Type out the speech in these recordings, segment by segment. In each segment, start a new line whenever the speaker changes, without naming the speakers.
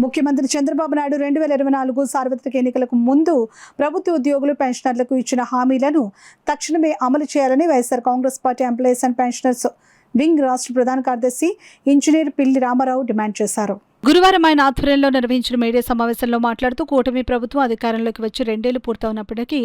ముఖ్యమంత్రి చంద్రబాబు నాయుడు 2024 సార్వత్రిక ఎన్నికలకు ముందు ప్రభుత్వ ఉద్యోగులు పెన్షనర్లకు ఇచ్చిన హామీలను తక్షణమే అమలు చేయాలని YSR Congress party employees and pensioners wing రాష్ట్ర ప్రధాన కార్యదర్శి ఇంజనీర్ పిల్లి రామారావు డిమాండ్ చేశారు. గురువారం ఆయన ఆధ్వర్యంలో నిర్వహించిన మీడియా సమావేశంలో మాట్లాడుతూ కూటమి ప్రభుత్వం అధికారంలోకి వచ్చి 2 ఏళ్లు పూర్తవున్నప్పటికీ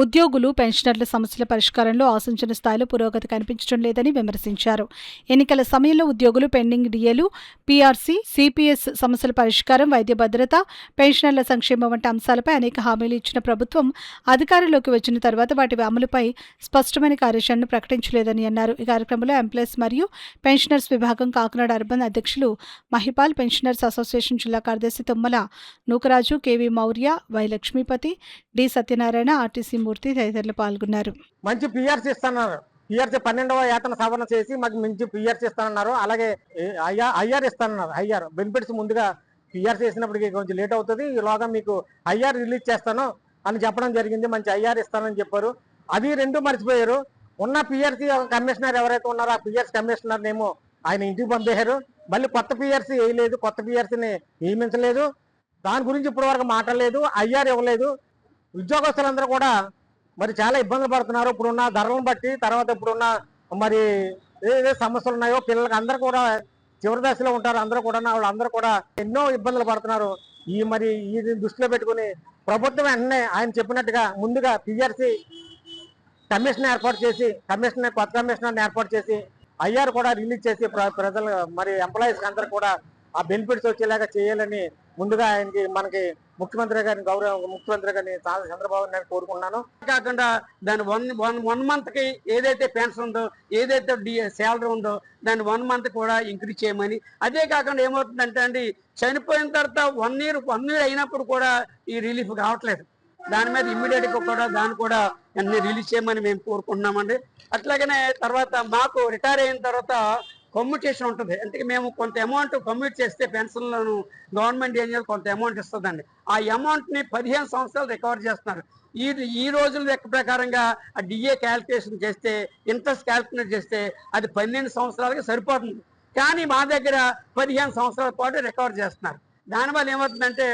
ఉద్యోగులు పెన్షనర్ల సమస్యల పరిష్కారంలో ఆశించిన స్థాయిలో పురోగతి కనిపించడం లేదని విమర్శించారు. ఎన్నికల సమయంలో ఉద్యోగులు పెండింగ్ డిఏలు, పీఆర్సీ, సిపిఎస్ సమస్యల పరిష్కారం, వైద్య భద్రత, పెన్షనర్ల సంక్షేమం వంటి అంశాలపై అనేక హామీలు ఇచ్చిన ప్రభుత్వం అధికారంలోకి వచ్చిన తర్వాత వాటి అమలుపై స్పష్టమైన కార్యాచరణను ప్రకటించలేదని అన్నారు. ఈ కార్యక్రమంలో ఎంప్లాయీస్ మరియు పెన్షనర్స్ విభాగం కాకినాడ అర్బన్ అధ్యక్షులు మహిపాల్, పెన్షనర్స్ అసోసియేషన్ జిల్లా కార్యదర్శి Tummala Nookaraju, KV Maurya, Y Lakshmipathi, D Satyanarayana, RTC Murthy తదితరులు పాల్గొన్నారు.
మంచి పిఆర్సీ ఇస్తున్నారు. పిఆర్సీ 12వ వేతన సవరణ చేసి మాకు మంచి పిఆర్సీ ఇస్తానన్నారు. అలాగే ఐఆర్ ఇస్తానన్నారు. ఐఆర్ బెనిఫిట్స్ ముందుగా పిఆర్సీ ఇచ్చినప్పటికీ కొంచెం లేట్ అవుతుంది, ఈలోగా మీకు ఐఆర్ రిలీజ్ చేస్తాను అని చెప్పడం జరిగింది. మంచి ఐఆర్ ఇస్తానని చెప్పారు. అది రెండు మర్చిపోయారు. ఉన్న పిఆర్సీ కమిషనర్ ఎవరైతే ఉన్నారో ఆ పిఆర్సీ కమిషనర్ ఏమో ఆయన ఇంటికి పంపేశారు. మళ్ళీ కొత్త పిఆర్సీ వేయలేదు, కొత్త పిఆర్సీని నియమించలేదు. దాని గురించి ఇప్పటి వరకు మాట్లాడలేదు. ఐఆర్ ఇవ్వలేదు. ఉద్యోగస్తులందరూ కూడా మరి చాలా ఇబ్బందులు పడుతున్నారు. ఇప్పుడున్న ధరలను బట్టి, తర్వాత ఇప్పుడున్న మరి ఏ సమస్యలు ఉన్నాయో పిల్లలకి అందరూ కూడా చివరి దశలో ఉంటారు. అందరూ కూడా వాళ్ళందరూ కూడా ఎన్నో ఇబ్బందులు పడుతున్నారు. ఈ దృష్టిలో పెట్టుకుని ప్రభుత్వం వెంటనే ఆయన చెప్పినట్టుగా ముందుగా పిఆర్సీ కమిషన్ ఏర్పాటు చేసి కొత్త కమిషనర్ని ఏర్పాటు చేసి ఐఆర్ కూడా రిలీజ్ చేసి ప్రజలు మరి ఎంప్లాయీస్ అందరూ కూడా ఆ బెనిఫిట్స్ వచ్చేలాగా చేయాలని ముందుగా మనకి ముఖ్యమంత్రి గారిని చంద్రబాబు నాయుడు కోరుకున్నాను.
కాకుండా దాని వన్ మంత్ కి ఏదైతే పెన్షన్ ఉందో, ఏదైతే శాలరీ ఉందో దాన్ని 1 మంత్ కూడా ఇంక్రీజ్ చేయమని, అదే కాకుండా ఏమవుతుందంటే అండి, చనిపోయిన తర్వాత 1 ఇయర్ అయినప్పుడు కూడా ఈ రిలీఫ్ కావట్లేదు. దాని మీద ఇమ్మీడియట్ గా కూడా దాన్ని కూడా రిలీజ్ చేయమని మేము కోరుకుంటున్నామండి. అట్లాగనే తర్వాత మాకు రిటైర్ అయిన తర్వాత కమ్యూటేషన్ ఉంటుంది. అంటే మేము కొంత అమౌంట్ కమ్యూట్ చేస్తే పెన్షన్లను గవర్నమెంట్ ఏం చేయాలి, కొంత అమౌంట్ ఇస్తుందండి. ఆ అమౌంట్ని 15 సంవత్సరాలు రికవర్ చేస్తున్నారు. ఈ రోజుల లెక్క ప్రకారంగా ఆ డిఏ క్యాల్కులేషన్ చేస్తే, ఇంట్రెస్ట్ క్యాల్కులేట్ చేస్తే అది 12 సంవత్సరాలకి సరిపోతుంది. కానీ మా దగ్గర 15 సంవత్సరాల పాటు రికవర్ చేస్తున్నారు. దానివల్ల ఏమవుతుందంటే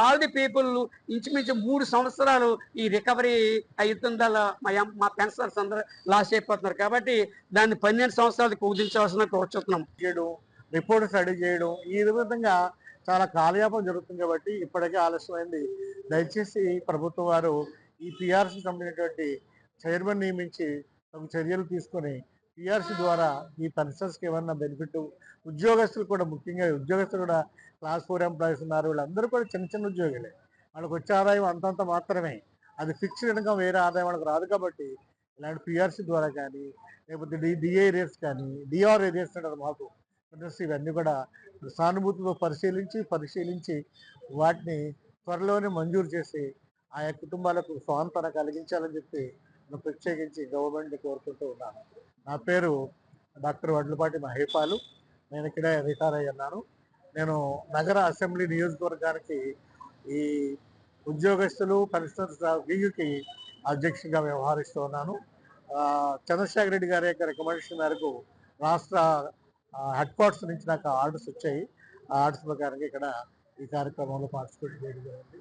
ఆల్ ది పీపుల్ ఇంచుమించు 3 సంవత్సరాలు ఈ రికవరీ అవుతుందా మా పెన్షనర్స్ అందరూ లాస్ అయిపోతున్నారు. కాబట్టి దాన్ని 12 సంవత్సరాలకు కుదించవలసిన కోరుచున్నాం.
రిపోర్ట్ స్టడీ చేయడం, ఈ విధంగా చాలా కాలయాపన జరుగుతుంది. కాబట్టి ఇప్పటికే ఆలస్యమైంది. దయచేసి ప్రభుత్వం వారు ఈ పిఆర్సీ సంబంధించినటువంటి చైర్మన్ నియమించి చర్యలు తీసుకొని పిఆర్సీ ద్వారా ఈ పెన్షనర్స్కి ఏమన్నా బెనిఫిట్, ఉద్యోగస్తులు కూడా ముఖ్యంగా ఉద్యోగస్తులు కూడా క్లాస్ 4 ఎంప్లాయీస్ ఉన్నారు. వీళ్ళందరూ కూడా చిన్న ఉద్యోగులే. వాళ్ళకి వచ్చే ఆదాయం అంతంత మాత్రమే. అది ఫిక్స్డ్ ఇన్కమ్, వేరే ఆదాయం వాళ్ళకి రాదు. కాబట్టి ఇలాంటి పిఆర్సీ ద్వారా కానీ, లేకపోతే డిఏ ఏరియాస్ కానీ, డిఆర్ ఏరియాస్ అంటారు మాకు, ఇవన్నీ కూడా సానుభూతితో పరిశీలించి వాటిని త్వరలోనే మంజూరు చేసి ఆయా కుటుంబాలకు స్వాంతన కలిగించాలని చెప్పి నేను ప్రత్యేకించి గవర్నమెంట్ని కోరుకుంటూ ఉన్నాను. నా పేరు డాక్టర్ వడ్లపాటి మహేపాలు. నేను ఇక్కడే రిటైర్ అయ్యాను. నేను నగర అసెంబ్లీ నియోజకవర్గానికి ఈ ఉద్యోగస్తులు పెన్షనర్స్ వింగ్కి అధ్యక్షుడిగా వ్యవహరిస్తూ ఉన్నాను. చంద్రశేఖర్ రెడ్డి గారి యొక్క రికమెండేషన్ మేరకు రాష్ట్ర హెడ్ క్వార్టర్స్ నుంచి నాకు ఆర్డర్స్ వచ్చాయి. ఆ ఆర్డర్స్ ప్రకారంగా ఇక్కడ ఈ కార్యక్రమంలో పార్టిసిపేట్ చేయడం జరిగింది.